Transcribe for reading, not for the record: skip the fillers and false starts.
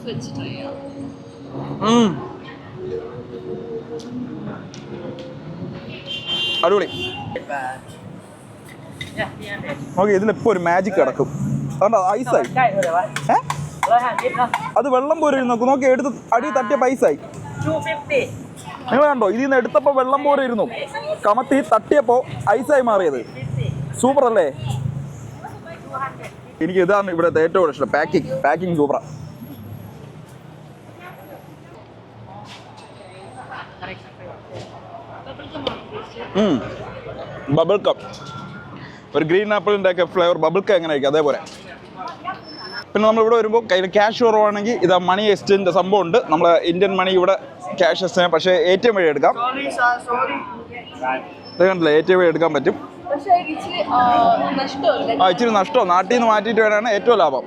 വെച്ച് ട്രൈ ചെയ്യാം. അടിപൊളി. ഓക്കെ, ഇതിലിപ്പോ ഒരു മാജിക് കിടക്കും. അതുകൊണ്ട് ഐസായി. അത് വെള്ളം പോലെ ഇരുന്നു നോക്കി, എടുത്ത് അടി തട്ടിയ പൈസായി. നിങ്ങൾ കണ്ടോ, ഇതിൽ നിന്ന് എടുത്തപ്പോൾ വെള്ളം പോലെ ഇരുന്നു, കമത്തി തട്ടിയപ്പോൾ ഐസായി മാറിയത്. സൂപ്പർ അല്ലേ? എനിക്ക് ഇതാണ് ഇവിടുത്തെ ഏറ്റവും ഇഷ്ടം. പാക്കിംഗ് സൂപ്പറാ. ബബിൾ കം, ഒരു ഗ്രീൻ ആപ്പിളിൻ്റെ ഒക്കെ ഫ്ലേവർ ബബിൾ കം എങ്ങനെ ആയിരിക്കും അതേപോലെ. പിന്നെ നമ്മളിവിടെ വരുമ്പോൾ കയ്യിൽ ക്യാഷ് കുറവാണെങ്കിൽ ഇതാ മണി എക്സ്ചേഞ്ച് സംഭവം ഉണ്ട്. നമ്മൾ ഇന്ത്യൻ മണി ഇവിടെ ക്യാഷ് എക്സ്ചേഞ്ച്, പക്ഷേ ATM വഴി എടുക്കാം. ഇത് കണ്ടില്ല, ATM വഴി എടുക്കാൻ പറ്റും. ഇച്ചിരി നഷ്ടം. നാട്ടിൽ നിന്ന് മാറ്റിയിട്ട് വേണമാണ് ഏറ്റവും ലാഭം.